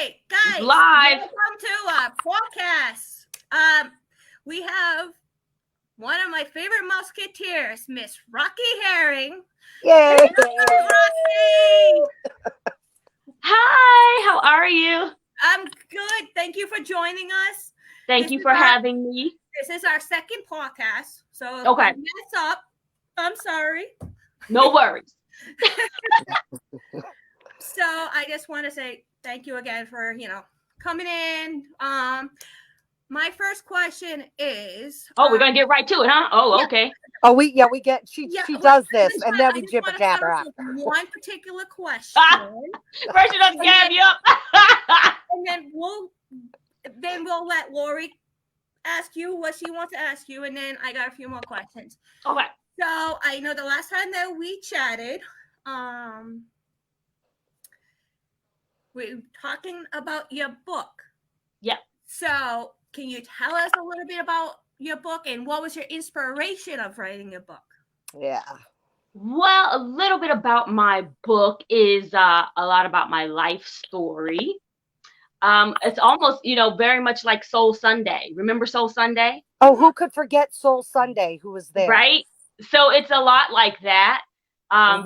right, guys, live. welcome to our podcast. We have one of my favorite Musketeers, Miss Roque Herring. Yay! Rocky! Hi, how are you? I'm good. Thank you for joining us. Thank you for having me. This is our second podcast, so if Okay. we mess up, I'm sorry. No worries. So I just want to say thank you again for, coming in. My first question is... Oh, we're going to get right to it, huh? Oh, yeah. Okay. Oh, she does this, and then we jibber jabber after. One particular question. First, you don't gab you up. And then we'll let Lori ask you what she wants to ask you, and then I got a few more questions. Okay. So I know the last time that we chatted, we were talking about your book. Yeah. So can you tell us a little bit about your book and what was your inspiration of writing your book? Yeah. Well, a little bit about my book is a lot about my life story. It's almost, very much like Soul Sunday. Remember Soul Sunday? Oh, who could forget Soul Sunday? Who was there? Right? So it's a lot like that.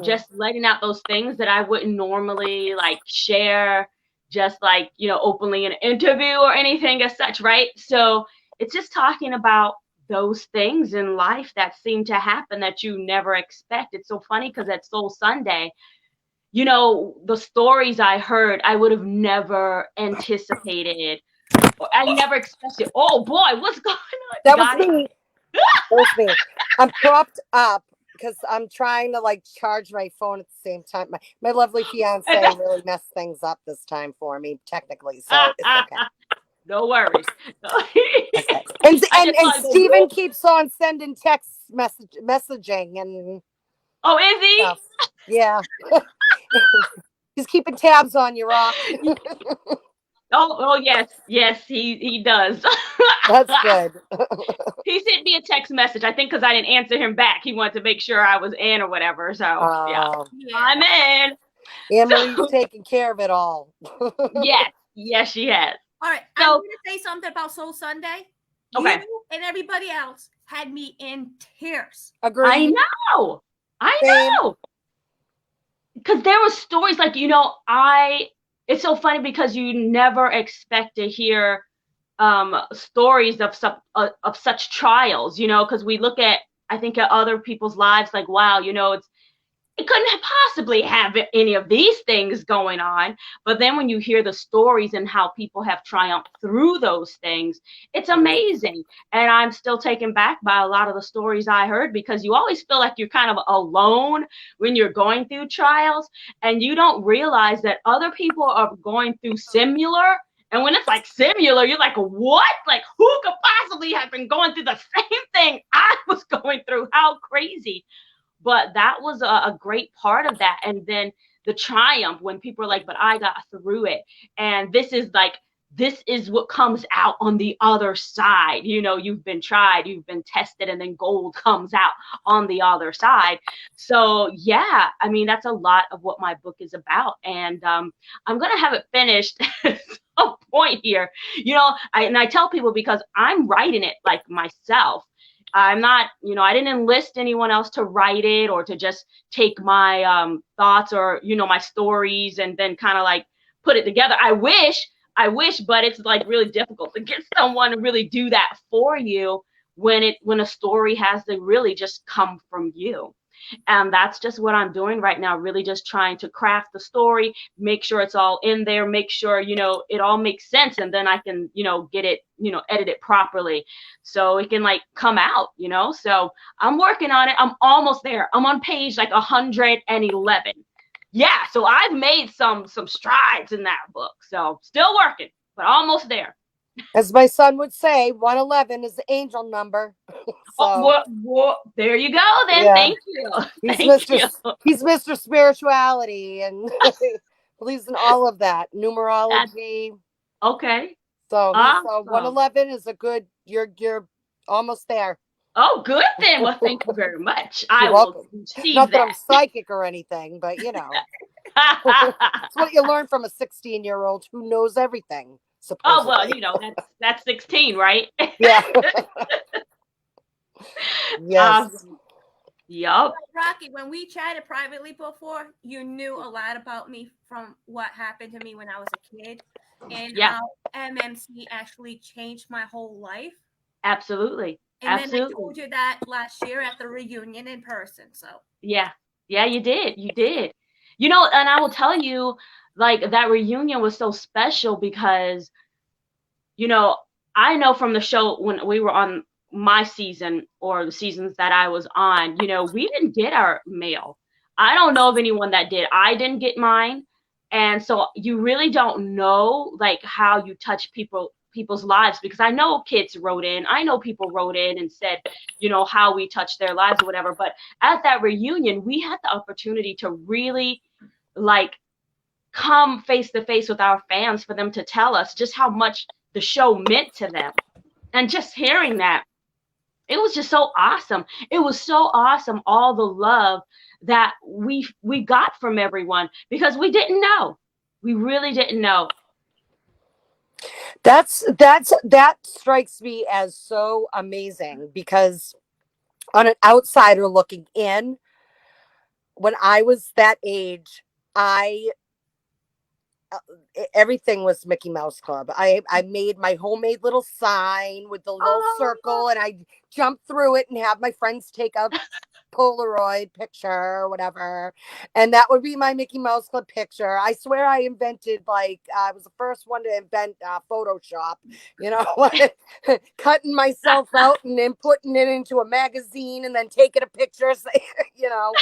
Just letting out those things that I wouldn't normally share, just openly in an interview or anything as such, right? So it's just talking about those things in life that seem to happen that you never expect. It's so funny because at Soul Sunday, the stories I heard, I would have never anticipated. I never expected. Oh boy, what's going on? That was me. That was me. I'm propped up because I'm trying to charge my phone at the same time. My lovely fiance really messed things up this time for me, technically. So it's okay. No worries. Okay. And Steven keeps on sending text messaging and. Oh, is he? Stuff. Yeah. He's keeping tabs on you, Rock. Oh yes, he does. That's good. He sent me a text message, I think, because I didn't answer him back. He wanted to make sure I was in or whatever. So yeah, I'm in. Anne-Marie's taking care of it all. Yes, she has. All right, so, I'm going to say something about Soul Sunday. Okay. You and everybody else had me in tears. Agreed. I know. Because there were stories it's so funny because you never expect to hear stories of such trials, because we look at, I think, at other people's lives like, wow, it couldn't possibly have any of these things going on. But then when you hear the stories and how people have triumphed through those things, it's amazing. And I'm still taken back by a lot of the stories I heard, because you always feel like you're kind of alone when you're going through trials, and you don't realize that other people are going through similar. And when it's similar, you're like, what? Who could possibly have been going through the same thing I was going through? How crazy. But that was a great part of that. And then the triumph when people are like, but I got through it. And this is what comes out on the other side. You've been tried, you've been tested, and then gold comes out on the other side. So yeah, I mean, that's a lot of what my book is about. And I'm going to have it finished at some point here. I tell people, because I'm writing it myself. I'm not, I didn't enlist anyone else to write it or to just take my thoughts or, my stories and then kind of put it together. I wish, but it's really difficult to get someone to really do that for you when a story has to really just come from you. And that's just what I'm doing right now, really just trying to craft the story, make sure it's all in there, make sure, it all makes sense. And then I can, get it, edit it properly so it can come out, So I'm working on it. I'm almost there. I'm on page 111. Yeah. So I've made some strides in that book. So still working, but almost there. As my son would say, 111 is the angel number. So, there you go then. Yeah. Thank you. He's Mr. Spirituality and believes in all of that. Numerology. Okay. So, so 111 is a good, you're almost there. Oh, good then. Well, thank you very much. I will receive Not that that. I'm psychic or anything, but It's what you learn from a 16-year-old who knows everything. Oh, Supposedly. well, you know, that's 16, right? Yeah. Yes. Yup. Rocky, when we chatted privately before, you knew a lot about me from what happened to me when I was a kid and Yeah, how MMC actually changed my whole life. absolutely. And then I Absolutely. told you that last year at the reunion in person. So Yeah. Yeah, you did. You did. You know, and I will tell you, like, that reunion was so special because, you know, I know from the show when we were on my season or the seasons that I was on, you know, we didn't get our mail. I don't know of anyone that did. I didn't get mine. And so you really don't know like how you touch people's lives, because I know kids wrote in. I know people wrote in and said, you know, how we touched their lives or whatever. But at that reunion, we had the opportunity to really like come face to face with our fans for them to tell us just how much the show meant to them. And just hearing that, it was just so awesome. It was so awesome, all the love that we got from everyone, because we didn't know. We really didn't know. That strikes me as so amazing because on an outsider looking in, when I was that age, I everything was Mickey Mouse Club. I made my homemade little sign with the little circle, and I jumped through it and have my friends take a Polaroid picture or whatever, and that would be my Mickey Mouse Club picture. I swear I invented, like, I was the first one to invent Photoshop, you know, cutting myself out and then putting it into a magazine and then taking a picture, you know.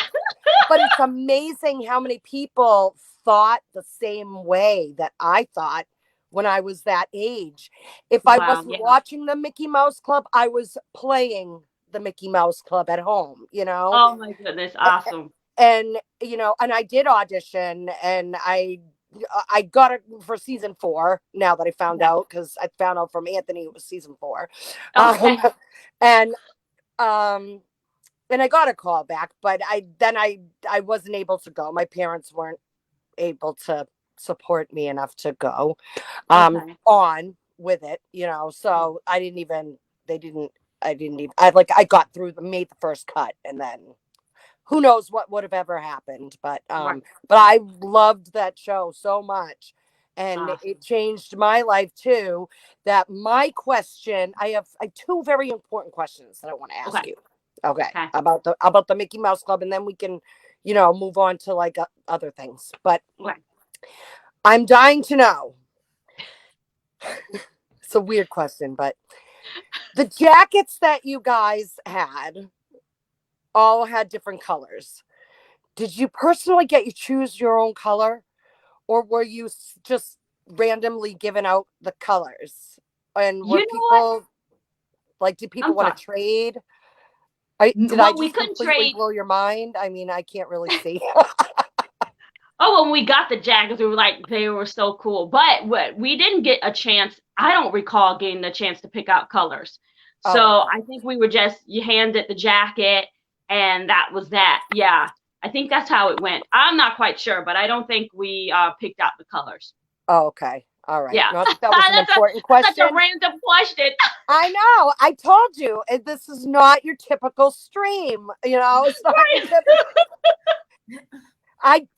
But it's amazing how many people thought the same way that I thought when I was that age. If I Wow, wasn't yeah. watching the Mickey Mouse Club, I was playing the Mickey Mouse Club at home, you know. Oh my goodness, awesome. And you know, and I did audition, and I got it for season 4 now that I found out, because I found out from Anthony it was season 4. Okay. And and I got a call back, but I wasn't able to go. My parents weren't able to support me enough to go Okay. on with it, you know. So I didn't even I got through made the first cut, and then who knows what would have ever happened. But Right. but I loved that show so much, and Awesome. it changed my life too. That my question, I have 2 very important questions that I want to ask Okay. you. Okay, Okay. about the Mickey Mouse Club, and then we can, you know, move on to like other things. But Okay. I'm dying to know. It's a weird question, but the jackets that you guys had all had different colors. Did you personally get you choose your own color, or were you just randomly given out the colors? And You were know what? people like, did people I'm want sorry. to trade? Did I Well, we just couldn't completely trade. blow your mind? I mean, I can't really see. Oh, when we got the jackets, we were like, they were so cool. But what we didn't get a chance. I don't recall getting the chance to pick out colors. So Oh, okay. I think we were just, you handed the jacket and that was that. Yeah. I think that's how it went. I'm not quite sure, but I don't think we picked out the colors. Oh, okay. All right. Yeah. Not that that was an important That's such question. a random question. I know. I told you this is not your typical stream. You know, it's not your typical. I.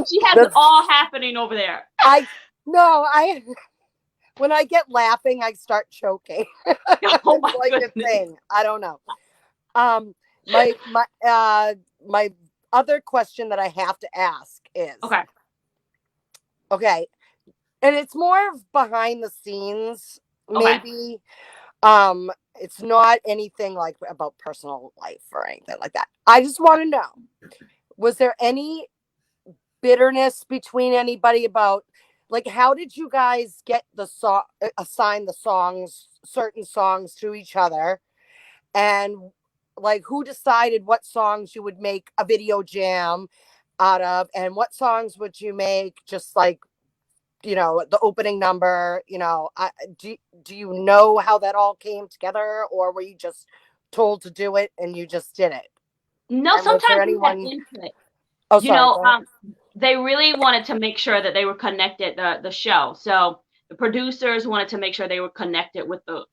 She has it all happening over there. When I get laughing, I start choking. Oh my It's like a goodness. thing. I don't know. My other question that I have to ask is, Okay. okay, and it's more of behind the scenes, Okay. maybe. It's not anything like about personal life or anything like that. I just want to know, was there any bitterness between anybody about, like, how did you guys get the song, assign the songs, certain songs to each other, and like who decided what songs you would make a video jam out of, and what songs would you make just like the opening number, do you know how that all came together, or were you just told to do it and you just did it? No, And was there sometimes we had anyone? input. Oh, You sorry. know, Go ahead. they really wanted to make sure that they were connected, the show. So the producers wanted to make sure they were connected with the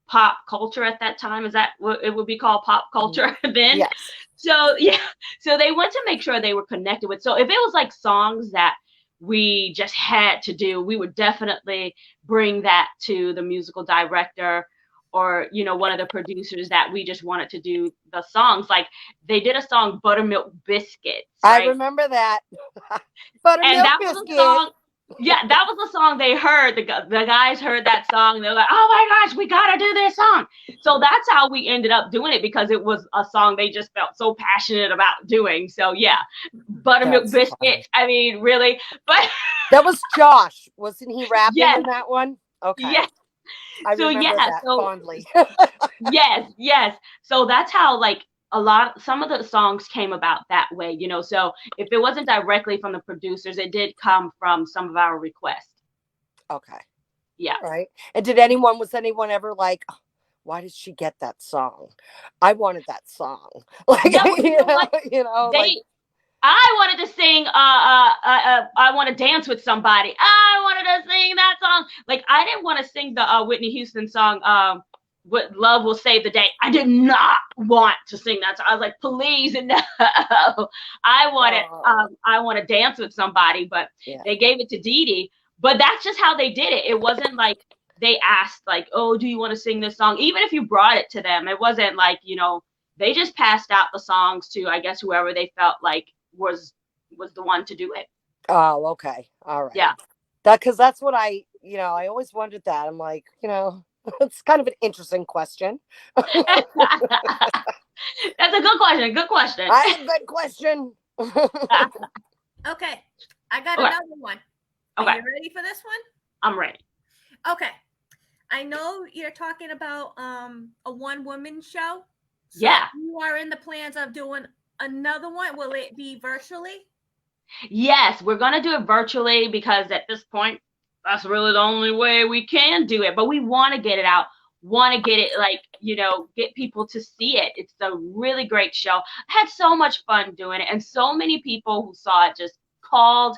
pop culture at that time. Is that what it would be called, pop culture then? Yes. So yeah, so they wanted to make sure they were connected with. So if it was like songs that we just had to do, we would definitely bring that to the musical director or one of the producers that we just wanted to do the songs. Like they did a song Buttermilk Biscuits, I right? remember that. And Buttermilk that was a biscuit. song. Yeah, that was the song they heard. The guys heard that song. They're like, "Oh my gosh, we gotta do this song." So that's how we ended up doing it, because it was a song they just felt so passionate about doing. So yeah, Buttermilk That's Biscuits. funny. I mean, really, but That was Josh, wasn't he rapping yes, in that one? Okay. yes. I So remember yeah, that so fondly. yes. So that's how some of the songs came about that way. So if it wasn't directly from the producers, it did come from some of our requests. Okay. Yeah. All right. And was anyone ever like, "Oh, why did she get that song? I wanted that song." Like, Yeah, well, you know what? like, I wanted to sing, I want to dance with somebody. I wanted to sing that song. Like, I didn't want to sing the Whitney Houston song, What Love Will Save the Day. I did not want to sing that song. I was like, please, no. I want to dance with somebody, but yeah. they gave it to Dee Dee. But that's just how they did it. It wasn't like they asked, like, oh, do you want to sing this song? Even if you brought it to them, it wasn't like, they just passed out the songs to, I guess, whoever they felt like was the one to do it. Oh, okay. All right. Yeah. Because that's what I always wondered that. I'm like, it's kind of an interesting question. That's a good question. Good question. Good question. Okay, I got Okay. another one. Okay. Are you ready for this one? I'm ready. Okay. I know you're talking about a one-woman show. So Yeah. you are in the plans of doing another one. Will it be virtually? Yes, we're going to do it virtually because at this point, that's really the only way we can do it. But we want to get it out, want to get it get people to see it. It's a really great show. I had so much fun doing it. And so many people who saw it just called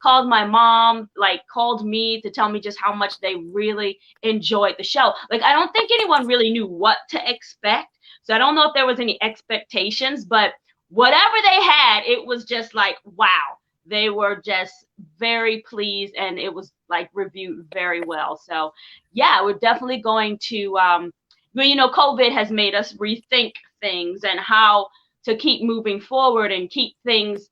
my mom, called me to tell me just how much they really enjoyed the show. Like, I don't think anyone really knew what to expect. So I don't know if there was any expectations, but whatever they had, it was just like, wow. They were just very pleased, and it was reviewed very well. So yeah, we're definitely going to, COVID has made us rethink things and how to keep moving forward and keep things,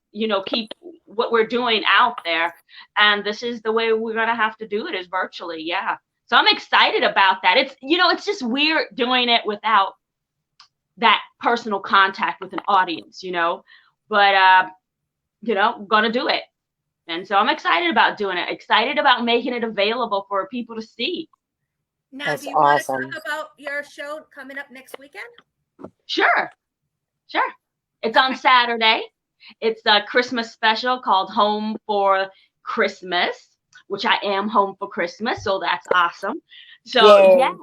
keep what we're doing out there. And this is the way we're going to have to do it, is virtually. Yeah. So I'm excited about that. It's, it's just weird doing it without that personal contact with an audience, but, gonna do it. And so I'm excited about doing it, excited about making it available for people to see. Now, That's do you want to awesome. talk about your show coming up next weekend? Sure. It's on Saturday. It's a Christmas special called Home for Christmas, which I am home for Christmas, so that's awesome. So Yay. yeah,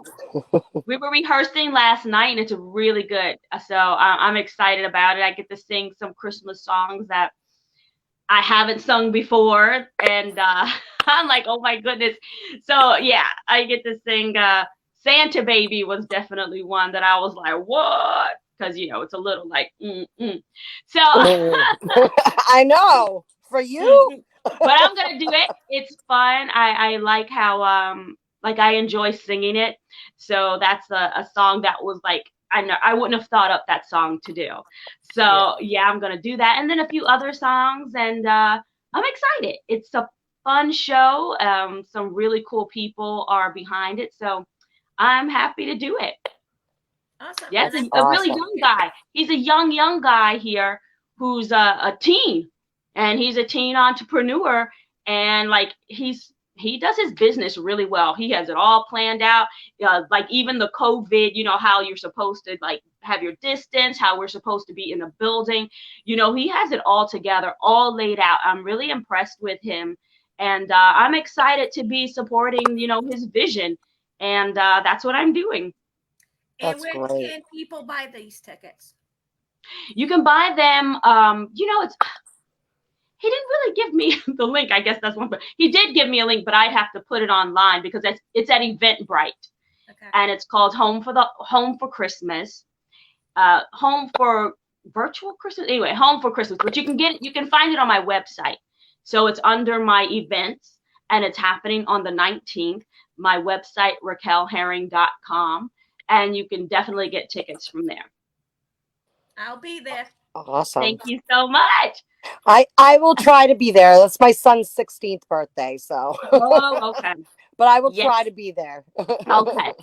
we were rehearsing last night, and it's really good. So I'm excited about it. I get to sing some Christmas songs that I haven't sung before, and I'm like, oh my goodness. So yeah, I get to sing Santa Baby was definitely one that I was like, what? Because it's a little like So I know, for you. But I'm gonna do it. It's fun. I like how I enjoy singing it. So that's a song that was like, I wouldn't have thought up that song to do. So yeah, I'm gonna do that, and then a few other songs, and I'm excited. It's a fun show. Some really cool people are behind it, so I'm happy to do it. Awesome. Yeah, it's a really young guy. He's a young guy here who's a teen, and he's a teen entrepreneur, and he does his business really well. He has it all planned out. Even the COVID, how you're supposed to have your distance, how we're supposed to be in a building. He has it all together, all laid out. I'm really impressed with him. And I'm excited to be supporting, his vision. And that's what I'm doing. And That's where great. can people buy these tickets? You can buy them. He didn't really give me the link. I guess that's one, but he did give me a link, but I'd have to put it online because it's at Eventbrite, Okay. and it's called Home for Christmas, Home for Virtual Christmas. Anyway, Home for Christmas. But you can find it on my website. So it's under my events, and it's happening on the 19th. My website, raquelherring.com, and you can definitely get tickets from there. I'll be there. Awesome. Thank you so much. I will try to be there. That's my son's 16th birthday, so. Oh, okay. But I will Yes. try to be there. Okay. I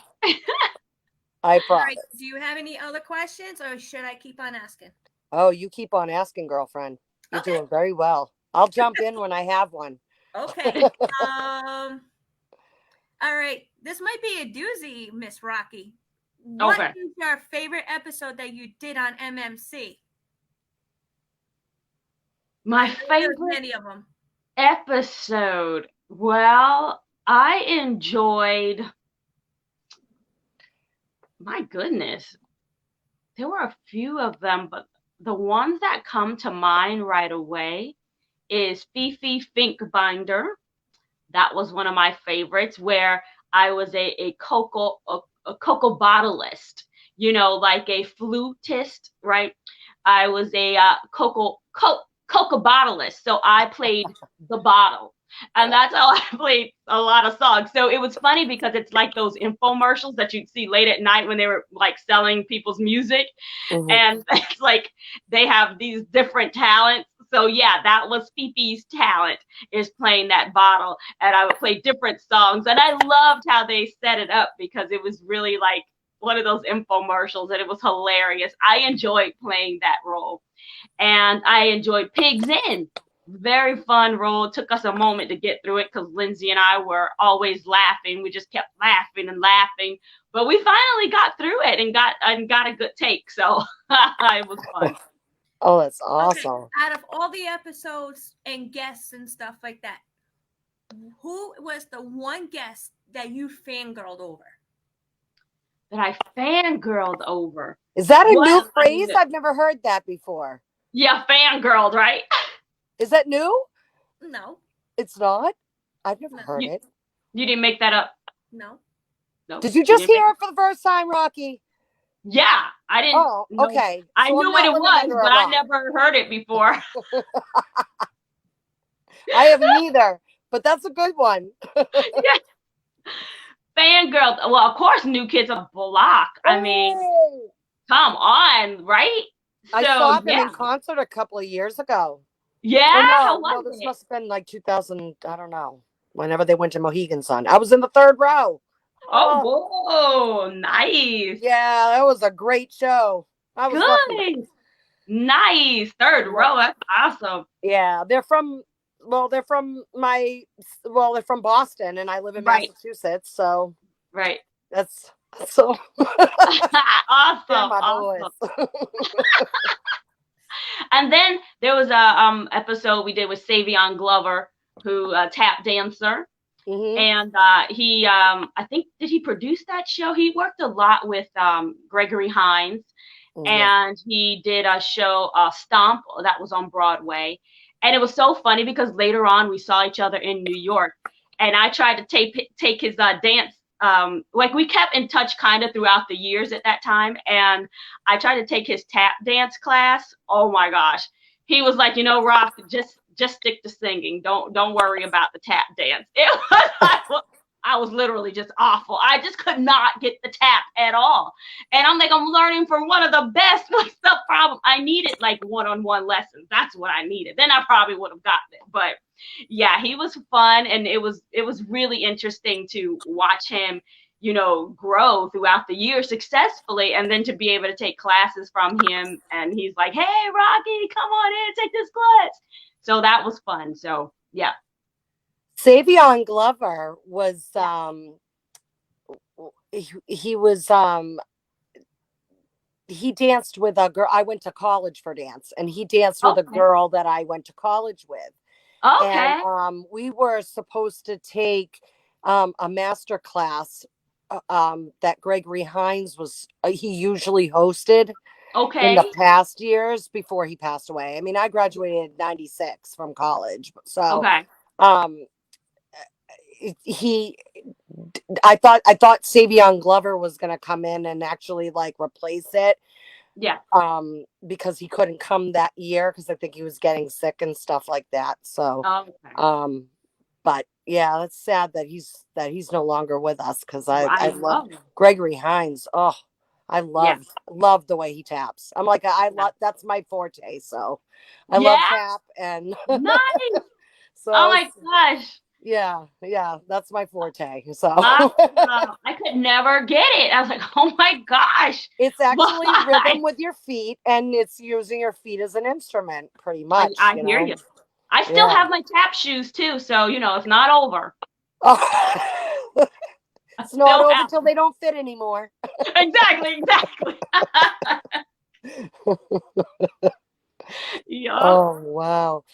All promise. right. Do you have any other questions, or should I keep on asking? Oh, you keep on asking, girlfriend. You're Okay. doing very well. I'll jump in when I have one. Okay. All right. This might be a doozy, Miss Rocky. What Okay. is your favorite episode that you did on MMC? My There's favorite many of them. episode. Well, I enjoyed. My goodness, there were a few of them, but the ones that come to mind right away is Fifi Finkbinder. That was one of my favorites, where I was a cocoa bottleist, like a flutist, right? I was a cocoa bottleist, so I played the bottle, and that's how I played a lot of songs. So it was funny because it's like those infomercials that you'd see late at night when they were like selling people's music, and it's like they have these different talents. So yeah, that was Fifi's talent, is playing that bottle, and I would play different songs, and I loved how they set it up because it was really like one of those infomercials, and it was hilarious. I enjoyed playing that role, and I enjoyed Pigs In. Very fun role. It took us a moment to get through it because Lindsay and I were always laughing. We just kept laughing and laughing, but we finally got through it and got a good take. So it was fun. Oh, that's awesome. Okay. Out of all the episodes and guests and stuff like that, who was the one guest that you fangirled over? That I fangirled over. Is that a What? new phrase? I've never heard that before. Yeah, fangirled, right? Is that new? No. It's not? I've never No. heard it. You didn't make that up? No. No. Did you just didn't hear it for the first time, Rocky? Yeah, I didn't. Oh, know. okay. I So knew I'm what not it living was, under a but I rock. never heard it before. I haven't either, but that's a good one. Yeah. Fangirl. Well, of course, New Kids on the Block. I mean, Oh, come on, right? I So saw them yeah, in concert a couple of years ago. yeah. Oh, How no, was this it? must have been like 2000. I don't know. Whenever they went to Mohegan Sun, I was in the third row. Oh, whoa, nice. Yeah, that was a great show. I was lucky. Good. Nice. Third row. That's awesome. Yeah, they're from Boston, and I live in Right. Massachusetts, so Right. that's so. Awesome. They're my Awesome. boys. And then there was a episode we did with Savion Glover, who tap dancer, and he I think, did he produce that show? He worked a lot with Gregory Hines, and he did a show Stomp that was on Broadway, and it was so funny because later on we saw each other in New York, and I tried to take his dance. Like we kept in touch kind of throughout the years at that time, and I tried to take his tap dance class. Oh my gosh, he was like, Rock, just stick to singing. Don't worry about the tap dance. I was literally just awful. I just could not get the tap at all, and I'm like, I'm learning from one of the best. What's the problem? I needed like one-on-one lessons. That's what I needed. Then I probably would have gotten it, but. Yeah, he was fun, and it was really interesting to watch him, grow throughout the year successfully, and then to be able to take classes from him. And he's like, "Hey, Rocky, come on in, take this class." So that was fun. So yeah. Savion Glover was he danced with a girl. I went to college for dance, and he danced with a girl that I went to college with. And Okay. we were supposed to take a master class that Gregory Hines was he usually hosted in the Okay. past years before he passed away. I mean, I graduated in 96 from college. So Okay. um he I thought Savion Glover was going to come in and actually like replace it Yeah. because he couldn't come that year because I think he was getting sick and stuff like that. So Okay. but yeah, it's sad that he's no longer with us because I I love love it. Gregory Hines. Oh, I Yeah. love the way he taps. I'm like I Yeah. love that's my forte. So I love Yeah. tap and Nice. so Oh my it's gosh. yeah, that's my forte. So Awesome. I could never get it. I was like, oh my gosh. it's actually Why? rhythm with your feet and it's using your feet as an instrument pretty I, much, I you hear know. you. I still Yeah. have my tap shoes too, so it's not over. Oh. I It's not still over have till they don't fit anymore. exactly. Yup. Oh wow.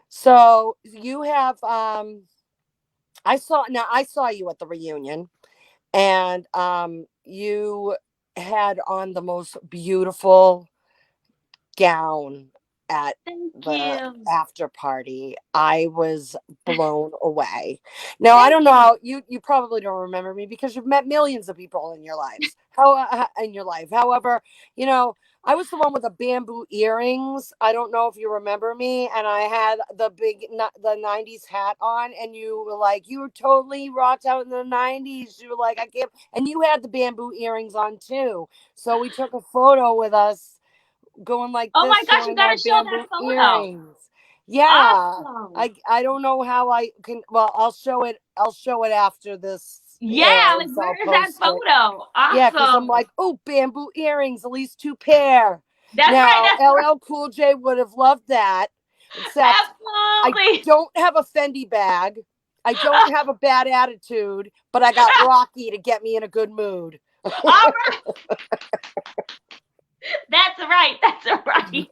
So you have I saw you at the reunion and you had on the most beautiful gown at Thank the you. after party. I was blown away. Now I Thank don't know you. how you probably don't remember me because you've met millions of people in your lives. In your life. However, I was the one with the bamboo earrings. I don't know if you remember me, and I had the 90s hat on, and you were like, you were totally rocked out in the 90s. You were like, I can't, and you had the bamboo earrings on too. So we took a photo with us going like Oh my this, gosh, you showing our gotta show that bamboo photo. earrings. Yeah. Awesome. I don't know how I can. Well, I'll show it after this Yeah, like airs. I'll where is that post it. photo? Yeah, because I'm Awesome. like, oh, bamboo earrings, at least 2 pair. That's right. Now, That's right. LL Cool J would have loved that, except I Absolutely. don't have a Fendi bag. I don't have a bad attitude, but I got Rocky to get me in a good mood. All right. That's right. That's right.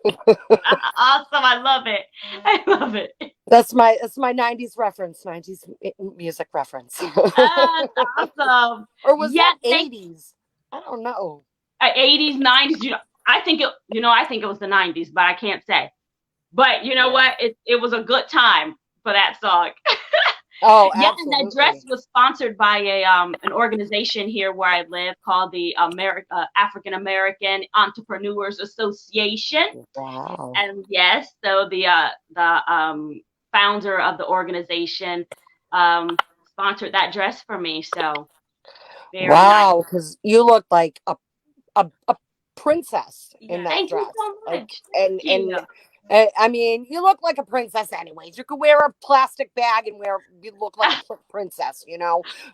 Awesome. I love it. I love it. That's my 90s reference, 90s music reference. That's awesome. Or was Yeah, that 80s? I don't know. 80s, 90s, I think it was the 90s, but I can't say. But you know what? It was a good time for that song. Oh, Yeah, absolutely. and that dress was sponsored by an organization here where I live called the African American Entrepreneurs Association. Wow. And yes, so the founder of the organization sponsored that dress for me. So very nice. Wow, because you look like a princess in that Thank you dress. so Like, much. and Thank you. I mean, you look like a princess anyways. You could wear a plastic bag and you look like a princess,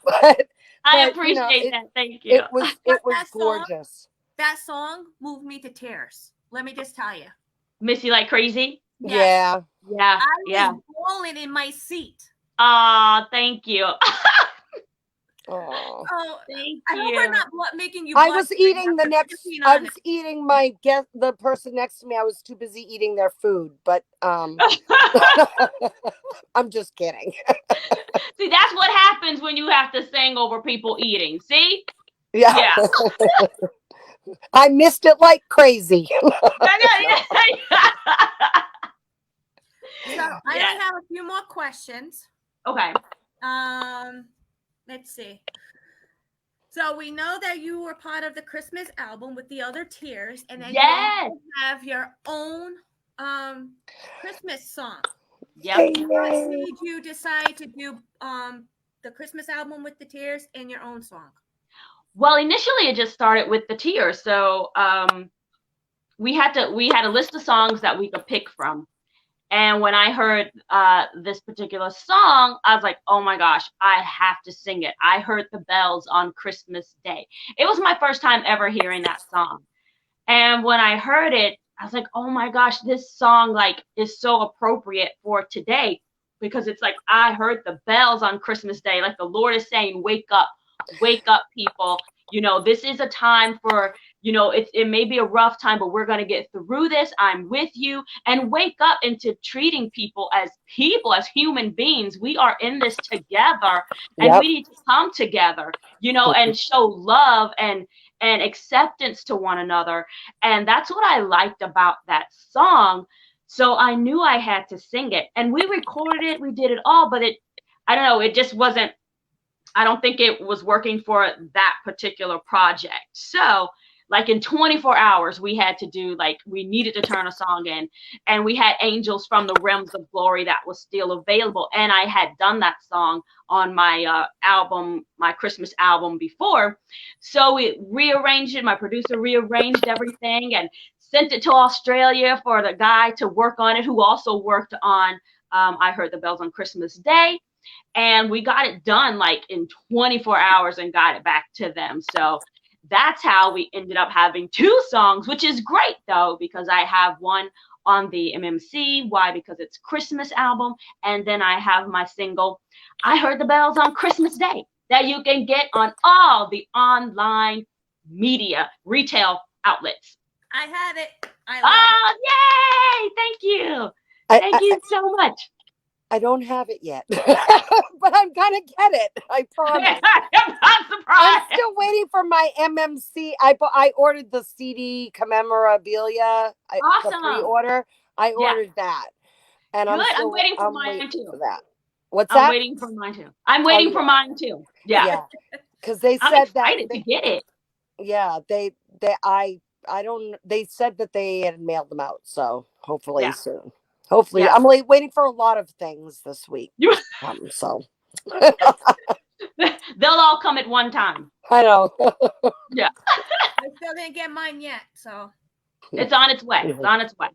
But I but appreciate that. Thank you. it was gorgeous. That song moved me to tears. Let me just tell you. Miss You Like Crazy? Yes. Yeah. I was rolling in my seat. Thank you. Oh, thank I hope you. we're not making you. I was eating the person next to me. I was too busy eating their food, but I'm just kidding. See, that's what happens when you have to sing over people eating. See? Yeah. I missed it like crazy. So I only have a few more questions. Okay. Let's see. So we know that you were part of the Christmas album with the other tiers, and then you have your own Christmas song. Yep. What made you decide to do the Christmas album with the tiers and your own song? Well, initially it just started with the tiers. So we had a list of songs that we could pick from. And when I heard this particular song, I was like, oh my gosh, I have to sing it. I heard the bells on Christmas Day. It was my first time ever hearing that song. And when I heard it, I was like, oh my gosh, this song is so appropriate for today, because it's like, I heard the bells on Christmas Day. Like the Lord is saying, wake up, people. This is a time for, you know, it may be a rough time, but we're going to get through this. I'm with you. And wake up into treating people, as human beings. We are in this together, and we need to come together, you know, and show love and acceptance to one another. And that's what I liked about that song. So I knew I had to sing it, and we recorded it, we did it all, but I don't know, it just wasn't, I don't think it was working for that particular project. So like in 24 hours, we had to do, like, we needed to turn a song in, and we had Angels from the Realms of Glory that was still available. And I had done that song on my album, my Christmas album before. So we rearranged it. My producer rearranged everything and sent it to Australia for the guy to work on it, who also worked on I Heard the Bells on Christmas Day. And we got it done like in 24 hours and got it back to them. So that's how we ended up having 2 songs, which is great though, because I have one on the MMC. Why? Because it's Christmas album. And then I have my single, I Heard the Bells on Christmas Day, that you can get on all the online media retail outlets. I have it. Yay! Thank you. Thank you so much. I don't have it yet, but I'm gonna get it. I promise. I'm surprised. I'm still waiting for my MMC. I ordered the CD commemorabilia. Awesome. The pre-order. I ordered that, and I'm waiting for mine too. For that. What's that? I'm waiting for mine too. I'm waiting for mine too. Yeah. Because they I'm said excited that to get it. Yeah, I don't. They said that they had mailed them out, so hopefully soon. Hopefully, I'm waiting for a lot of things this week. So they'll all come at one time. I know. Yeah. I still didn't get mine yet, so it's on its way. It's on its way.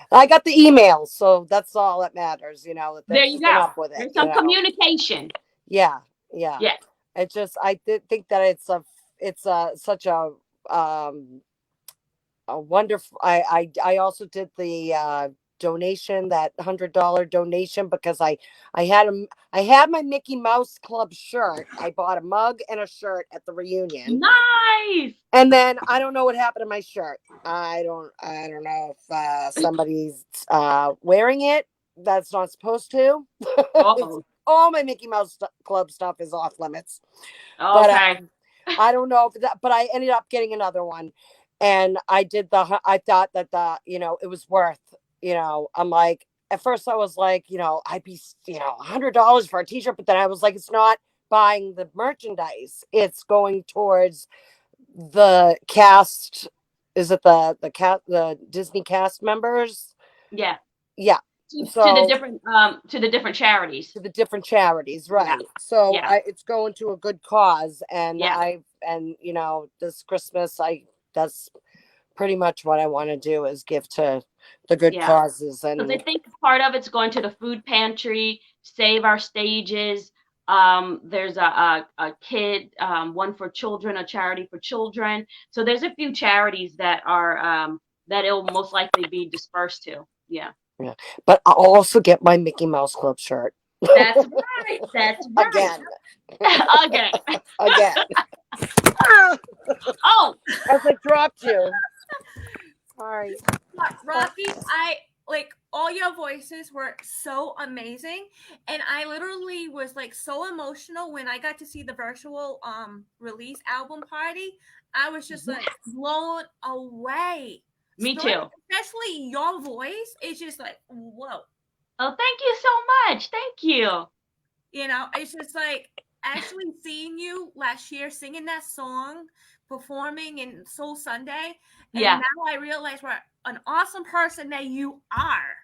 I got the email, so that's all that matters. You know. There you go. Up with it, There's some communication. Yeah. It just, I did think that it's such a wonderful. I also did the donation, that $100 donation, because I had my Mickey Mouse Club shirt. I bought a mug and a shirt at the reunion. Nice. And then I don't know what happened to my shirt. I don't know if somebody's wearing it that's not supposed to. All my Mickey Mouse Club stuff is off limits. Okay. But I don't know if that, but I ended up getting another one, and I thought that it was worth, I'm like, at first I was like, I'd be, $100 for a t-shirt, but then I was like, it's not buying the merchandise. It's going towards the cast. Is it the Disney cast members? Yeah. Yeah. To the different charities. To the different charities, right? Yeah. So it's going to a good cause, and this Christmas, that's pretty much what I want to do, is give to the good causes. And I think part of it's going to the food pantry, Save Our Stages. There's a kid, one for children, a charity for children. So there's a few charities that are that it'll most likely be dispersed to. Yeah. Yeah, but I'll also get my Mickey Mouse Club shirt. That's right. That's right. Again. Oh, as I dropped you. Sorry, Rocky. All your voices were so amazing, and I literally was so emotional when I got to see the virtual release album party. I was just blown away. Me too. Especially your voice is just whoa. Oh, thank you so much. Thank you. It's just actually seeing you last year singing that song, performing in Soul Sunday. And now I realize what an awesome person that you are.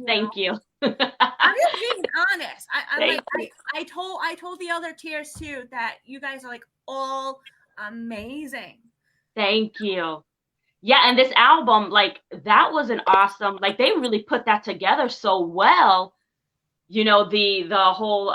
Thank you. I'm just being honest. I told the other tiers too that you guys are all amazing. Thank you. Yeah, and this album, that was an awesome, they really put that together so well. The whole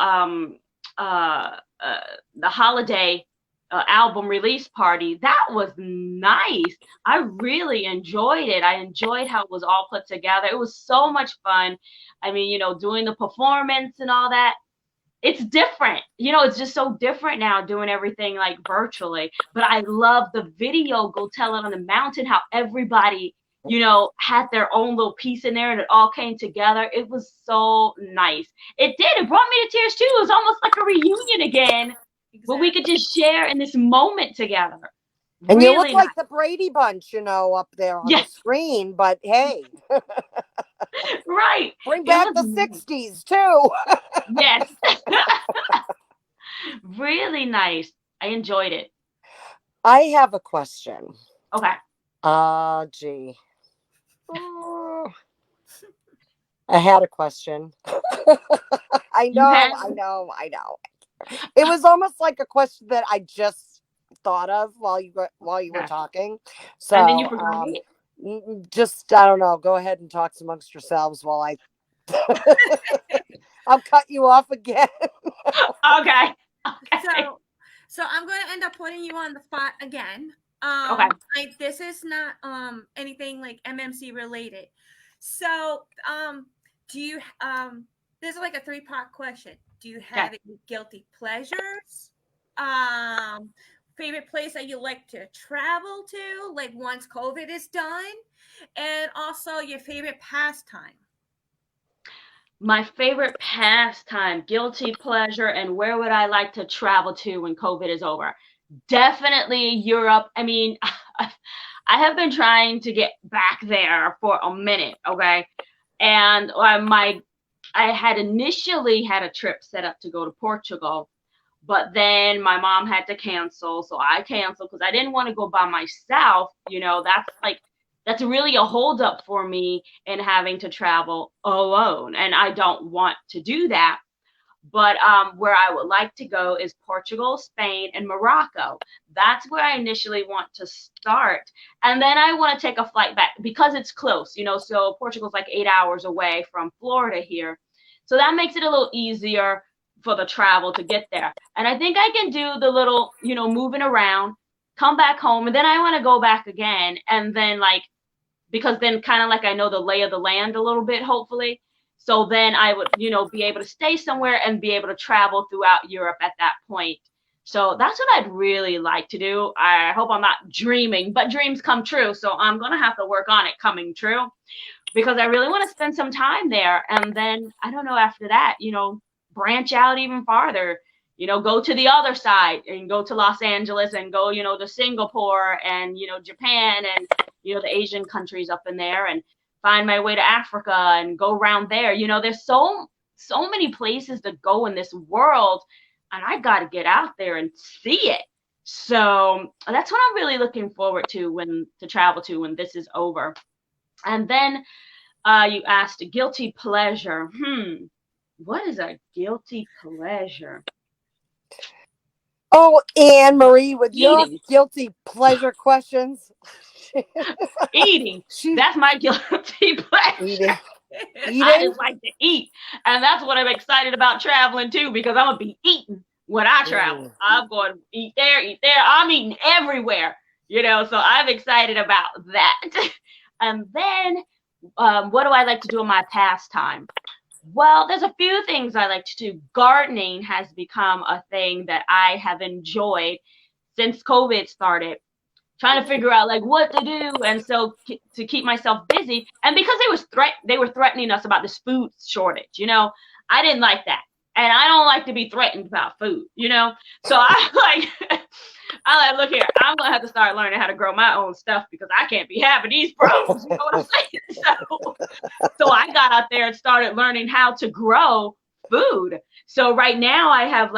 the holiday album release party, that was nice. I really enjoyed it. I enjoyed how it was all put together. It was so much fun. I mean, doing the performance and all that. it's different. It's just so different now doing everything like virtually. But I love the video, Go Tell It on the Mountain, how everybody, had their own little piece in there and it all came together. It was so nice. It did. It brought me to tears too. It was almost like a reunion again, where we could just share in this moment together. And really you look like nice. the Brady Bunch, up there on Yes. the screen. But hey, Right. bring It back the was- 60s too. Yes. Really nice. I enjoyed it. I have a question. Okay. Gee. Oh, I had a question. I know. It was almost like a question that I just thought of while you were talking. So, And then you forgot it. just I don't know. Go ahead and talk amongst yourselves while I. I'll cut you off again. Okay. So I'm going to end up putting you on the spot again. Okay. This is not anything like MMC related. So do you this is like a 3-part question. Do you have any guilty pleasures? Favorite place that you like to travel to, like once COVID is done, and also your favorite pastime? My favorite pastime, guilty pleasure, and where would I like to travel to when COVID is over? Definitely Europe. I mean, I have been trying to get back there for a minute, okay? And I had initially had a trip set up to go to Portugal, but then my mom had to cancel, so I canceled because I didn't want to go by myself. That's really a holdup for me in having to travel alone, and I don't want to do that. But where I would like to go is Portugal, Spain, and Morocco. That's where I initially want to start. And then I want to take a flight back because it's close, so Portugal's like 8 hours away from Florida here. So that makes it a little easier for the travel to get there. And I think I can do the little, moving around, come back home, and then I want to go back again. And then because then kind of like I know the lay of the land a little bit, hopefully. So then I would, be able to stay somewhere and be able to travel throughout Europe at that point. So that's what I'd really like to do. I hope I'm not dreaming, but dreams come true. So I'm going to have to work on it coming true because I really want to spend some time there. And then, I don't know, after that, branch out even farther, go to the other side and go to Los Angeles and go, to Singapore and, Japan and, the Asian countries up in there and find my way to Africa and go around there. There's so many places to go in this world, and I got to get out there and see it. So that's what I'm really looking forward to travel to when this is over. And then you asked a guilty pleasure. What is a guilty pleasure? Oh, Anne Marie, with your Eating. guilty pleasure questions. Eating. That's my guilty pleasure. Eating. I just like to eat. And that's what I'm excited about traveling too, because I'm going to be eating when I travel. I'm going to eat there. I'm eating everywhere, so I'm excited about that. And then what do I like to do in my pastime? Well, there's a few things I like to do. Gardening has become a thing that I have enjoyed since COVID started. Trying to figure out what to do, and so to keep myself busy. And because they were threatening us about this food shortage, I didn't like that, and I don't like to be threatened about food, So I look here, I'm gonna have to start learning how to grow my own stuff because I can't be having these problems. You know what I'm saying? So I got out there and started learning how to grow food. So right now I have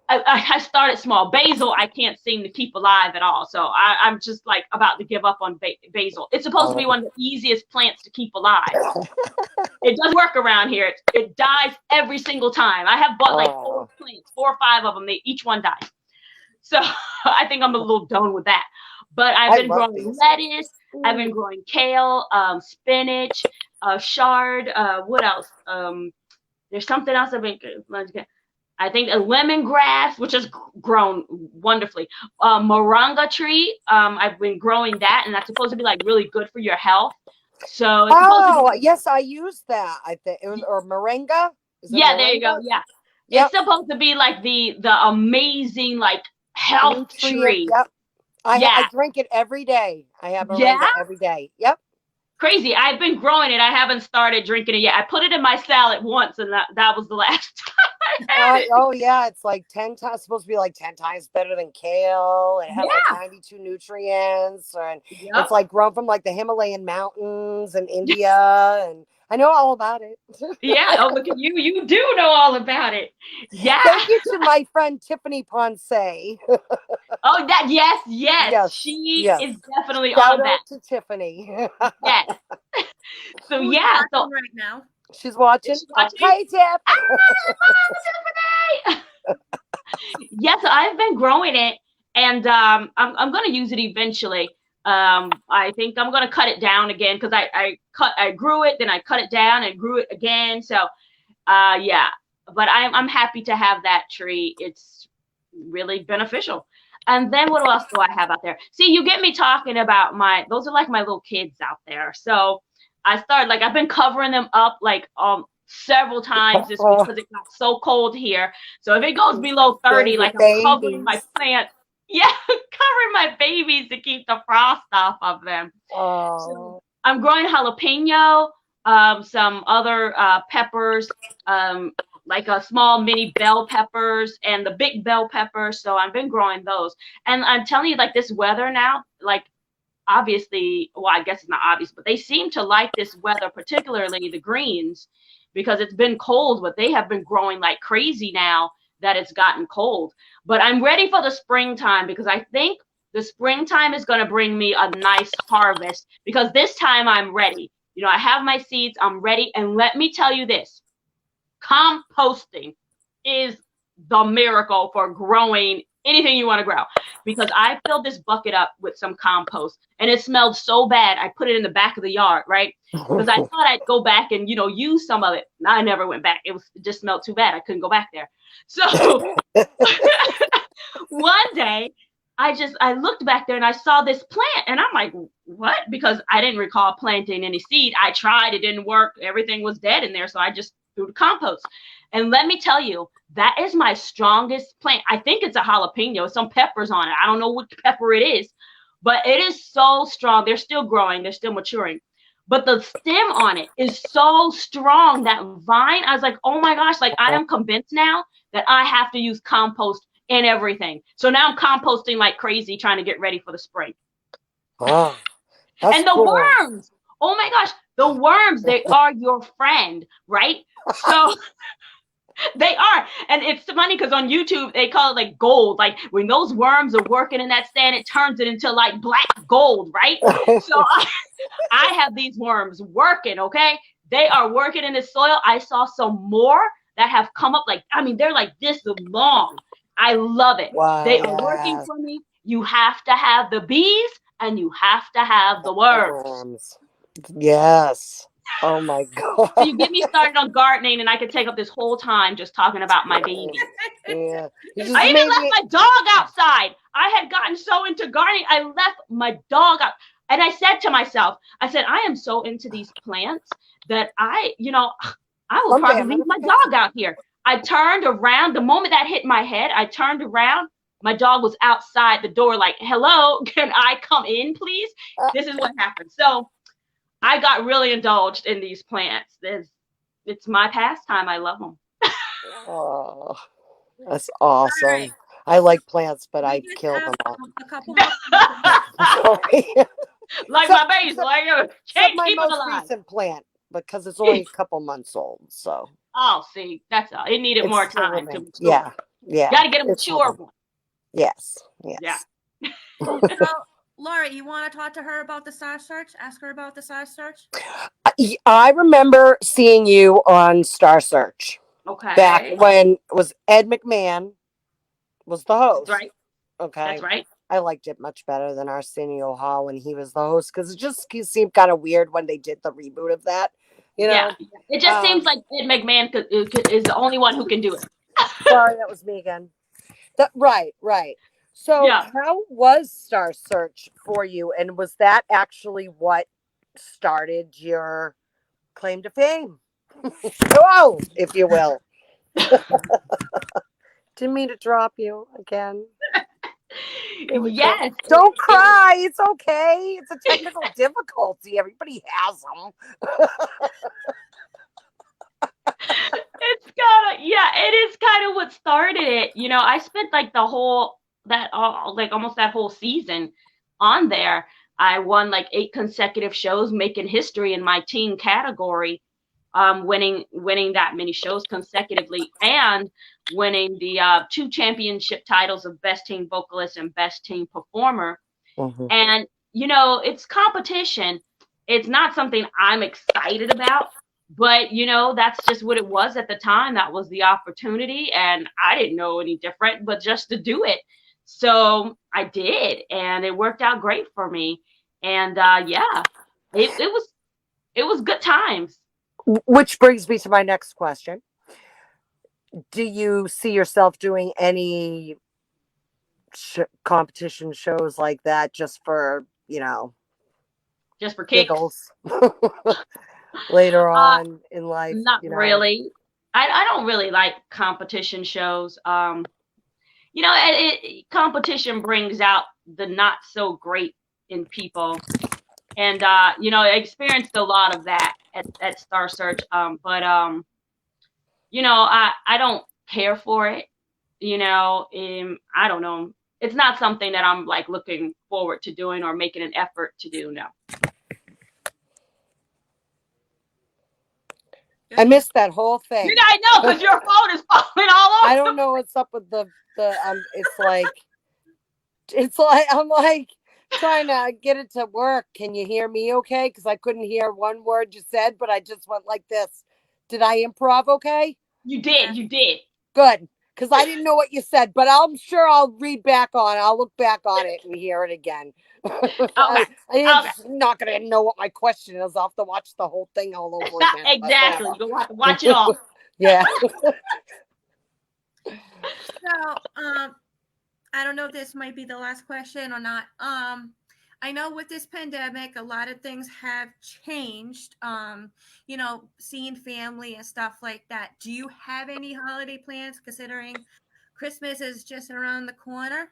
I started small. Basil, I can't seem to keep alive at all. So I'm just about to give up on basil. It's supposed to be one of the easiest plants to keep alive. It doesn't work around here. It dies every single time. I have bought 4 plants, 4 or 5 of them. Each one dies. So I think I'm a little done with that. But I've been growing lettuce. I've been growing kale, spinach, chard. What else? There's something else I've been. I think a lemongrass, which has grown wonderfully. Moringa tree, I've been growing that, and that's supposed to be really good for your health. So it's yes, I used that. I think it was or moringa. Yeah, there you go. Yeah, It's supposed to be like the amazing like health Nutrient. tree. Yep. I Yeah. drink it every day. I have Yeah. moringa every day. Yep. Crazy. I've been growing it. I haven't started drinking it yet. I put it in my salad once, and that was the last time I had it. Oh yeah, it's like 10 times supposed to be like 10 times better than kale. It has like 92 nutrients, and it's like grown from like the Himalayan mountains in India, and I know all about it. Yeah. Oh, look at you. You do know all about it. Yeah. Thank you to my friend Tiffany Ponce. Oh, that yes. She is definitely Shout on that. out to Tiffany. Yes. So Who's yeah. So watching right now? She's watching. Is she watching? Hi, Tiff. Tiffany. Yes, I've been growing it, and I'm gonna use it eventually. I think I'm gonna cut it down again because I grew it, then I cut it down and grew it again. So yeah, but I'm happy to have that tree. It's really beneficial. And then what else do I have out there? See, you get me talking about those are like my little kids out there. So I started like I've been covering them up like several times this week because it got so cold here. So if it goes below 30, like I'm covering my plants. Yeah, covering my babies to keep the frost off of them. So I'm growing jalapeno, some other peppers, like a small mini bell peppers and the big bell peppers. So I've been growing those. And I'm telling you, like this weather now, like obviously, well, I guess it's not obvious, but they seem to like this weather, particularly the greens, because it's been cold, but they have been growing like crazy now that it's gotten cold. But I'm ready for the springtime because I think the springtime is going to bring me a nice harvest because this time I'm ready. You know, I have my seeds, I'm ready. And let me tell you this, composting is the miracle for growing anything you want to grow, because I filled this bucket up with some compost and it smelled so bad. I put it in the back of the yard, right? Because I thought I'd go back and, you know, use some of it. I never went back. It just smelled too bad. I couldn't go back there. So one day I looked back there and I saw this plant and I'm like, what? Because I didn't recall planting any seed. I tried, it didn't work. Everything was dead in there. So I just threw the compost. And let me tell you, that is my strongest plant. I think it's a jalapeno, some peppers on it. I don't know what pepper it is, but it is so strong. They're still growing. They're still maturing. But the stem on it is so strong, that vine. I was like, oh my gosh, like I am convinced now that I have to use compost in everything. So now I'm composting like crazy, trying to get ready for the spring. Oh, and the worms. Oh my gosh, the worms, they are your friend, right? So they are. And it's funny because on YouTube, they call it like gold. Like when those worms are working in that sand, it turns it into like black gold, right? So I have these worms working, okay? They are working in the soil. I saw some more that have come up like, I mean, they're like this long. I love it. Wow, they are working for me. You have to have the bees and you have to have the worms. Yes. Oh my God. So you get me started on gardening and I could take up this whole time just talking about my babies. Yeah. I even left my dog outside. I had gotten so into gardening. I left my dog out. And I said to myself, I said, I am so into these plants that I will probably leave my dog out here. I turned around. The moment that hit my head, I turned around. My dog was outside the door like, hello, can I come in, please? This is what happened. So I got really indulged in these plants. It's my pastime. I love them. Oh, that's awesome. Right. I like plants, but I kill them all. A couple like my basil. Can't my keep most it alive. recent plant, because it's only a couple months old. So. Oh, see, that's all. It needed more time to mature. Yeah. Got to get a mature one. Yes. Yeah. So, Laura, you want to talk to her about the Star Search? Ask her about the Star Search? I remember seeing you on Star Search. Okay. Back when it was Ed McMahon was the host. That's right. Okay. That's right. I liked it much better than Arsenio Hall when he was the host, because it seemed kind of weird when they did the reboot of that. You know? Yeah. It just seems like Ed McMahon is the only one who can do it. Sorry, that was me again. Right. So how was Star Search for you? And was that actually what started your claim to fame? Oh, if you will. Didn't mean to drop you again. Yes. Don't cry. It's okay. It's a technical difficulty. Everybody has them. It's kind of, yeah, it is kind of what started it. You know, I spent like the whole, like almost that whole season on there. I won like 8 consecutive shows, making history in my teen category, winning that many shows consecutively, and winning the 2 championship titles of Best Teen Vocalist and Best Teen Performer. Mhm. And, you know, it's competition. It's not something I'm excited about, but, you know, that's just what it was at the time. That was the opportunity. And I didn't know any different, but just to do it. So I did. And it worked out great for me. And yeah, it was good times. Which brings me to my next question. Do you see yourself doing any competition shows like that just for, Just for kicks. giggles later on in life? Not really. I don't really like competition shows. You know, competition brings out the not so great in people. And you know, I experienced a lot of that at Star Search. But you know, I don't care for it. You know, I don't know. It's not something that I'm like looking forward to doing or making an effort to do. No. I missed that whole thing. I know, because your phone is falling all over. I don't know what's up with the it's like I'm like trying to get it to work. Can you hear me okay? Because I couldn't hear one word you said, but I just went like this. Did I improv okay? You did. Good. Because I didn't know what you said, but I'm sure I'll I'll look back on it and hear it again. Okay. I'm not going to know what my question is. I'll have to watch the whole thing all over again. Exactly. You're going to have to watch it all. Yeah. So, I don't know if this might be the last question or not. I know with this pandemic, a lot of things have changed. You know, seeing family and stuff like that. Do you have any holiday plans considering Christmas is just around the corner?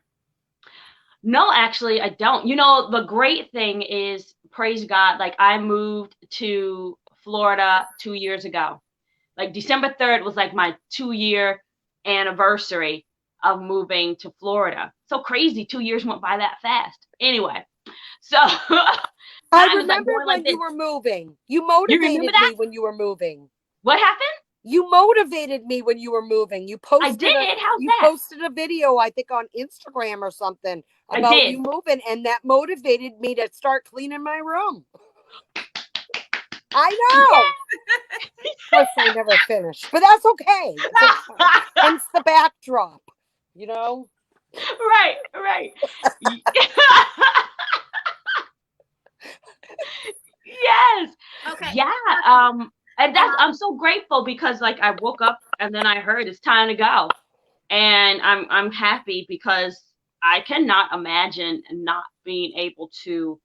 No, actually, I don't. You know, the great thing is, praise God, like I moved to Florida 2 years ago. Like December 3rd was like my 2-year anniversary of moving to Florida. So crazy, 2 years went by that fast. Anyway, so I remember when you were moving. You motivated me when you were moving. What happened? You motivated me when you were moving. You posted. I did. How's you that? Posted a video, I think, on Instagram or something about you moving, and that motivated me to start cleaning my room. I know. Of course, I never finished, but that's okay. Hence the backdrop, you know. Right. Yes. Okay. Yeah. And I'm so grateful because like I woke up and then I heard it's time to go, and I'm happy because I cannot imagine not being able to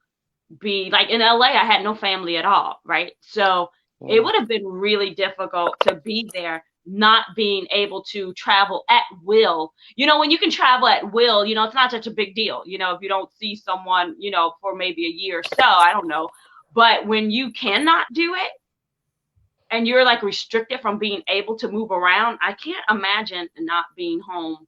be like in LA. I had no family at all, right? So it would have been really difficult to be there, not being able to travel at will. You know, when you can travel at will, you know, it's not such a big deal. You know, if you don't see someone, you know, for maybe a year or so, I don't know. But when you cannot do it and you're like restricted from being able to move around, I can't imagine not being home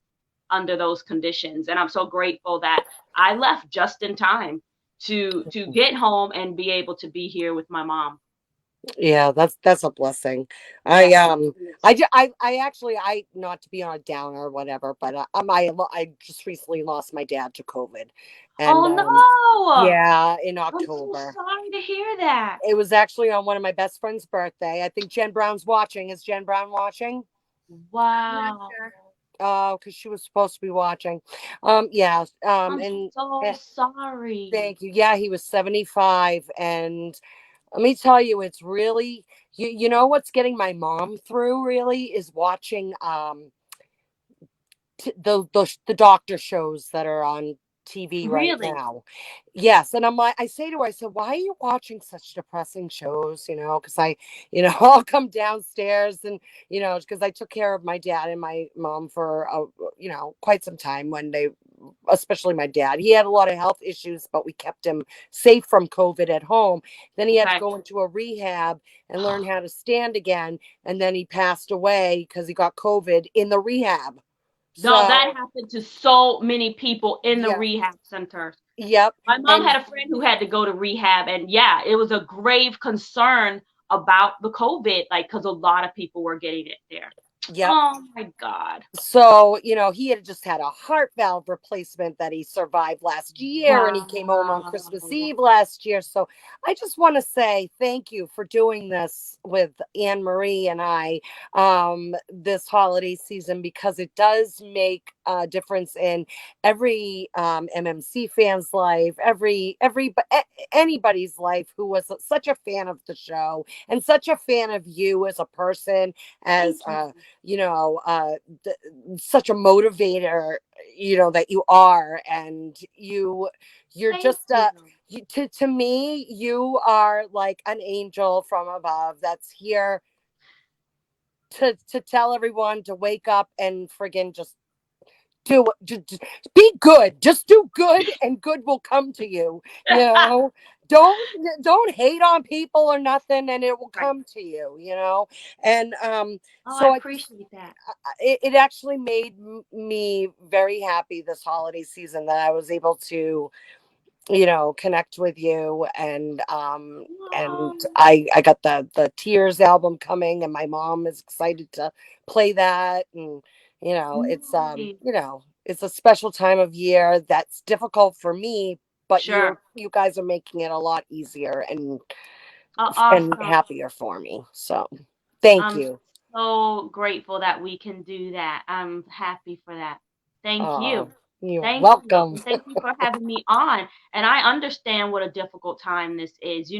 under those conditions. And I'm so grateful that I left just in time to get home and be able to be here with my mom. Yeah, that's a blessing. I actually, not to be on a downer or whatever, but I just recently lost my dad to COVID. And, oh no! Yeah, in October. I'm so sorry to hear that. It was actually on one of my best friend's birthday. I think Jen Brown's watching. Is Jen Brown watching? Wow. Oh, because she was supposed to be watching. Yeah. I'm so sorry. Thank you. Yeah, he was 75, and let me tell you, it's really you know what's getting my mom through really is watching the doctor shows that are on TV right Really? now. Yes. And I'm like, I say to her, I said, why are you watching such depressing shows? Because I'll come downstairs and, because I took care of my dad and my mom for, quite some time especially my dad. He had a lot of health issues, but we kept him safe from COVID at home. Then he had to Okay. go into a rehab and learn how to stand again. And then he passed away because he got COVID in the rehab. No, that So, happened to so many people in the yeah. rehab centers. Yep. My mom And had a friend who had to go to rehab, and yeah, it was a grave concern about the COVID, like, because a lot of people were getting it there. yep. Oh my God. So, he had just had a heart valve replacement that he survived last year, and he came home on Christmas Wow. Eve last year. So I just want to say thank you for doing this with Anne Marie and I this holiday season, because it does make a difference in every MMC fan's life, anybody's life who was such a fan of the show and such a fan of you as a person, as Thank you. such a motivator, that you are. And you're Thank just you. to me, you are like an angel from above that's here to tell everyone to wake up and friggin' just just be good. Just do good, and good will come to you. Don't hate on people or nothing, and it will Right. come to you. And Oh, I so appreciate that. it actually made me very happy this holiday season that I was able to, connect with you. And Oh, I got the Tears album coming, and my mom is excited to play that. And nice. it's a special time of year that's difficult for me, but you Sure. guys are making it a lot easier and Awesome. happier for me. So thank I'm you. so grateful that we can do that. I'm happy for that. Thank uh you. you're Thank you. welcome. And thank you for having me on. And I understand what a difficult time this is.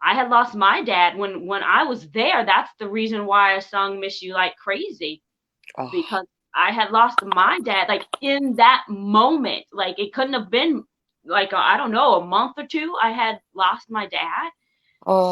I had lost my dad when I was there. That's the reason why I sung Miss You Like Crazy, Oh, because I had lost my dad like in that moment. Like it couldn't have been like I don't know, a month or two I had lost my dad.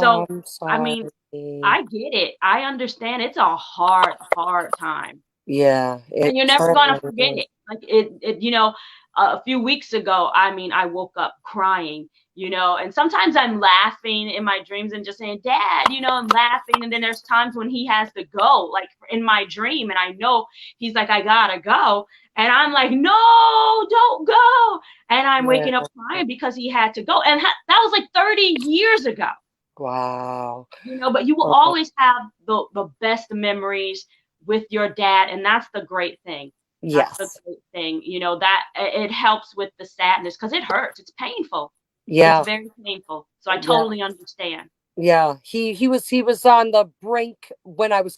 So, I'm I mean, sorry. I get it. I understand. It's a hard, hard time. Yeah, And it you're never gonna certainly forget is. it. Like a few weeks ago, I mean, I woke up crying, and sometimes I'm laughing in my dreams and just saying, Dad, I'm laughing. And then there's times when he has to go, like in my dream, and I know he's like, I gotta go. And I'm like, no, don't go. And I'm Yeah. waking up crying because he had to go. And that was like 30 years ago. Wow. But you will Oh, always have the best memories with your dad, and that's the great thing. That's the yes. great thing. That it helps with the sadness because it hurts. It's painful. It's Yeah. very painful. So I Yeah. totally understand. Yeah. He was on the brink when I was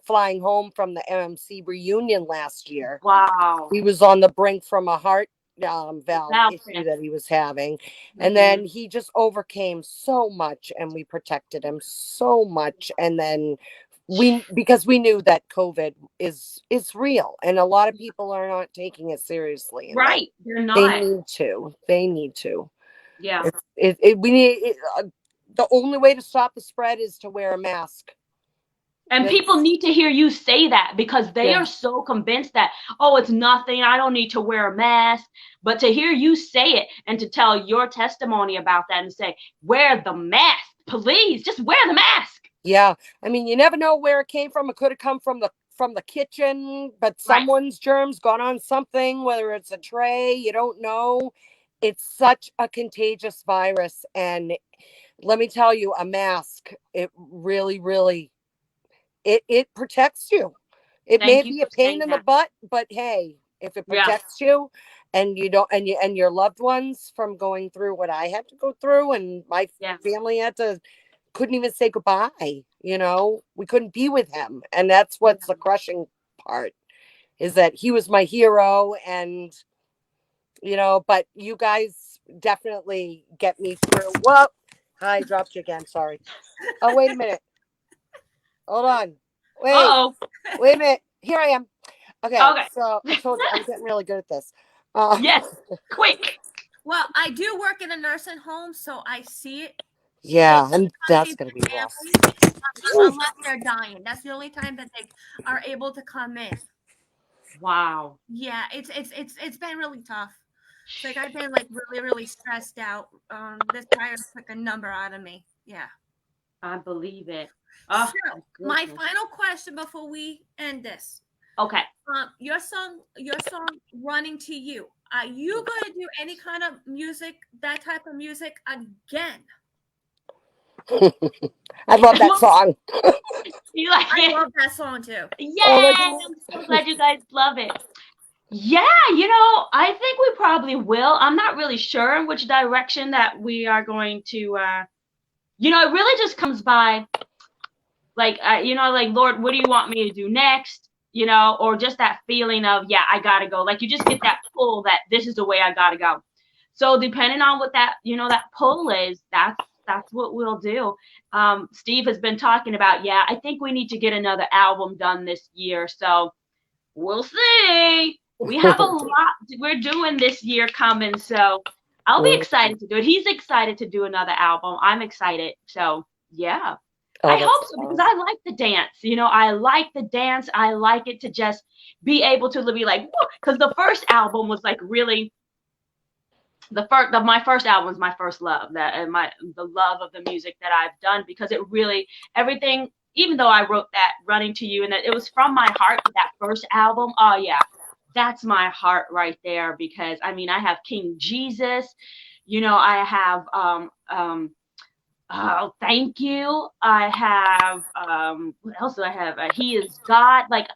flying home from the MMC reunion last year. Wow. He was on the brink from a heart valve Wow, issue Prince. that he was having. And Mm-hmm. then he just overcame so much, and we protected him so much. And then because we knew that COVID is real, and a lot of people are not taking it seriously, and Right. They're they not. need to. Yeah. We need the only way to stop the spread is to wear a mask. And people That's need to hear you say that because they Yeah. are so convinced that, oh, it's nothing. I don't need to wear a mask. But to hear you say it and to tell your testimony about that and say, wear the mask, please, just wear the mask. Yeah, I mean, you never know where it came from. It could have come from the kitchen, but Right. someone's germs got on something, whether it's a tray, you don't know. It's such a contagious virus, and let me tell you, a mask, it really, really, it protects you. It may Thank you be a for pain saying in the that. butt, but hey, if it Yeah. protects you, and you don't, and your loved ones from going through what I had to go through, and my Yeah. family couldn't even say goodbye. We couldn't be with him, and that's Yeah. what's the crushing part, is that he was my hero. And but you guys definitely get me through. Well, I dropped you again, sorry. Oh, wait a minute, hold on, wait Uh-oh. wait a minute, here I am. Okay, Okay. so I told you I'm getting really good at this. Yes, quick. Well, I do work in a nursing home, so I see it. Yeah, They and come that's see gonna be the rough. families, unless they're dying. That's the only time that they are able to come in. Wow. Yeah, it's been really tough. It's like I've been like really stressed out. This virus took a number out of me. Yeah. I believe it. So Oh, my my goodness. final question before we end this. Okay. Your song "Running to You." Are you going to do any kind of music, that type of music again? I love that song. You like I it? love that song too. Yay! Oh my I'm so glad you guys love it. Yeah, I think we probably will. I'm not really sure in which direction that we are going to, it really just comes by, like, like, Lord, what do you want me to do next? Or just that feeling of, yeah, I gotta go. Like, you just get that pull that this is the way I gotta go. So depending on what that, that pull is, that's what we'll do. Steve has been talking about, yeah, I think we need to get another album done this year. So we'll see. We have a lot we're doing this year coming, so I'll be excited to do it. He's excited to do another album. I'm excited. So yeah. Oh, I that's hope so because I like the dance. I like the dance. I like it to just be able to be like, because the first album was like really my first album was my first love, that and the love of the music that I've done, because it really everything, even though I wrote that Running to You and that it was from my heart, that first album, oh yeah, that's my heart right there. Because I mean, I have King Jesus, I have oh, thank you, I have what else do I have, He Is God. Like,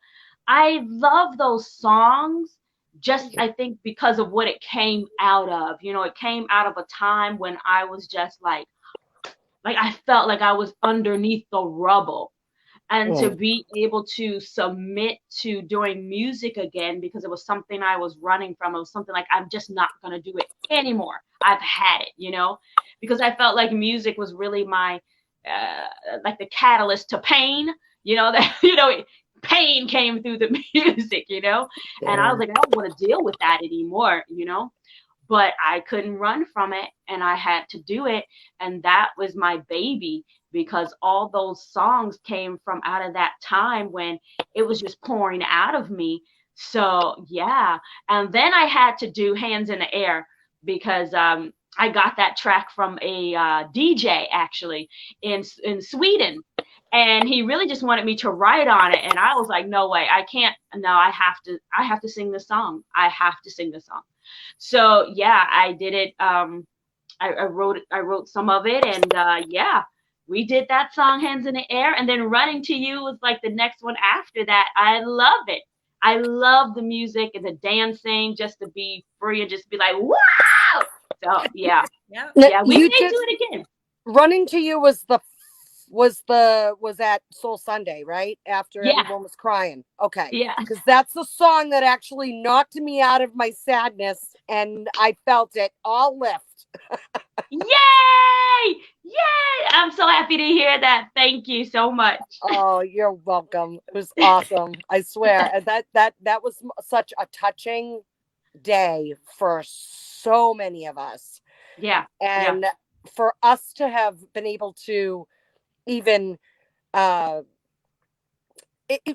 I love those songs, just I think because of what it came out of. It came out of a time when I was just like I felt like I was underneath the rubble. And to be able to submit to doing music again, because it was something I was running from. It was something like, I'm just not going to do it anymore. I've had it, because I felt like music was really my, like the catalyst to pain, that, pain came through the music, and I was like, I don't want to deal with that anymore, but I couldn't run from it, and I had to do it. And that was my baby, because all those songs came from out of that time when it was just pouring out of me. So yeah. And then I had to do Hands in the Air, because I got that track from a DJ actually in Sweden. And he really just wanted me to write on it. And I was like, no way, I can't. No, I have to sing the song. I have to sing the song. So yeah, I did it. I wrote some of it, and yeah, we did that song, Hands in the Air. And then Running to You was like the next one after that. I love it. I love the music and the dancing, just to be free and just be like, wow. So yeah, we may do it again. Running to You was at Soul Sunday, right? After everyone was crying. Okay. Yeah. Because that's the song that actually knocked me out of my sadness, and I felt it all lift. Yay! Yay! I'm so happy to hear that. Thank you so much. Oh, you're welcome. It was awesome. I swear. And that was such a touching day for so many of us. Yeah. And for us to have been able to even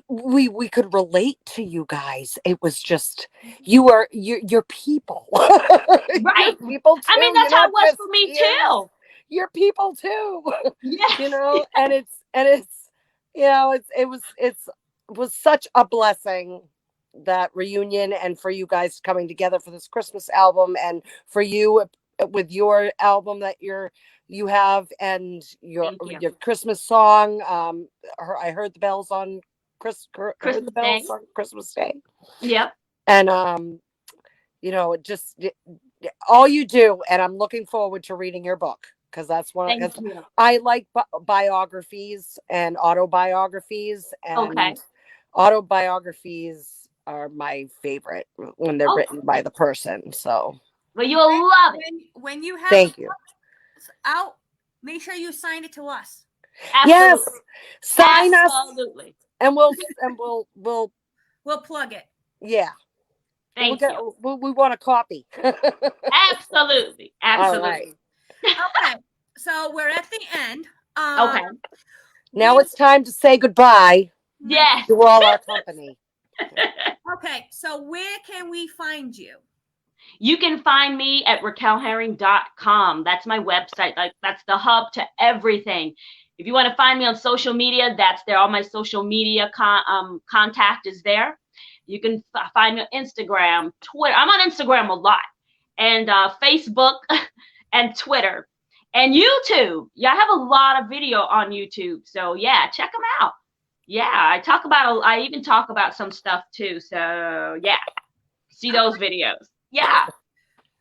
we could relate to you guys. It was just you're people. Right. You're people too. I mean, that's how it was for me too. You're people too. Yes. And it was such a blessing, that reunion, and for you guys coming together for this Christmas album, and for you with your album that you have, and your Christmas song. I heard the bells on Christmas Day. Yep. And just all you do, and I'm looking forward to reading your book, because that's one. I like biographies and autobiographies, and autobiographies are my favorite when they're written by the person. So, well, you'll love it when you have. Thank you. Out. Make sure you sign it to us. Absolutely. Yes, sign Absolutely. us, and we'll plug it. Yeah. Thank you. We want a copy. Absolutely. All right. Okay, so we're at the end. Okay. Now it's time to say goodbye Yes. to all our company. Okay, so where can we find you? You can find me at raquelherring.com. That's my website. That's the hub to everything. If you want to find me on social media, that's there. All my social media contact is there. You can find me on Instagram, Twitter. I'm on Instagram a lot. And Facebook and Twitter. And YouTube. Yeah, I have a lot of video on YouTube. So, yeah, check them out. Yeah, I even talk about some stuff, too. So, yeah, see those videos. Yeah.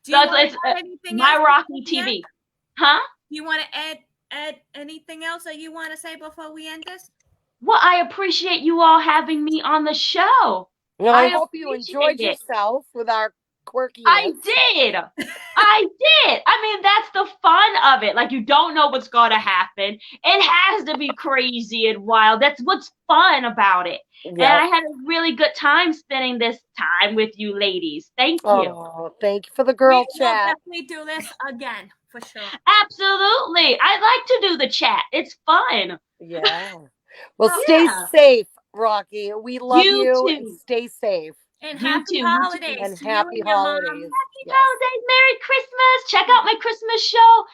Do you want to add anything My else Rocky TV. Huh? Do you want to add anything else that you want to say before we end this? Well, I appreciate you all having me on the show. Well, I hope you enjoyed yourself with our quirkiness. I did. I mean, that's the fun of it. Like, you don't know what's going to happen. It has to be crazy and wild. That's what's fun about it. Yep. And I had a really good time spending this time with you ladies. Thank you. Oh, thank you for the girl chat. We'll definitely do this again, for sure. Absolutely. I like to do the chat. It's fun. Yeah. Well, stay safe, Rocky. We love you. And stay safe. And happy holidays. And happy holidays. Happy holidays. Merry Christmas. Check out my Christmas show.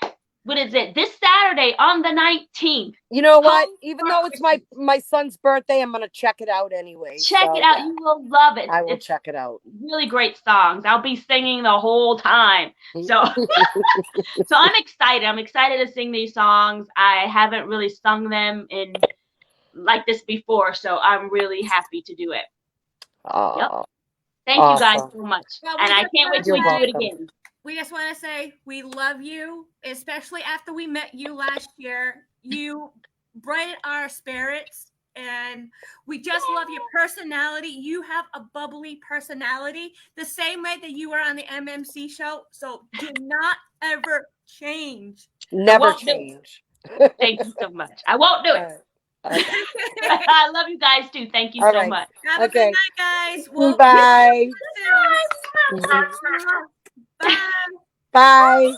What is it? This Saturday on the 19th. You know what? Even though it's my son's birthday, I'm going to check it out anyway. Check it out. You will love it. I will check it out. Really great songs. I'll be singing the whole time. So, so I'm excited. I'm excited to sing these songs. I haven't really sung them in like this before, so I'm really happy to do it. Oh, yep. Thank you guys so much. Well, and I can't wait to do it again. We just want to say we love you, especially after we met you last year. You brightened our spirits, and we just love your personality. You have a bubbly personality, the same way that you were on the MMC show. So do not ever change. Never change. Thank you so much. I won't do it. Okay. I love you guys too. Thank you so much. Have a good night, guys. Bye. Bye. Bye.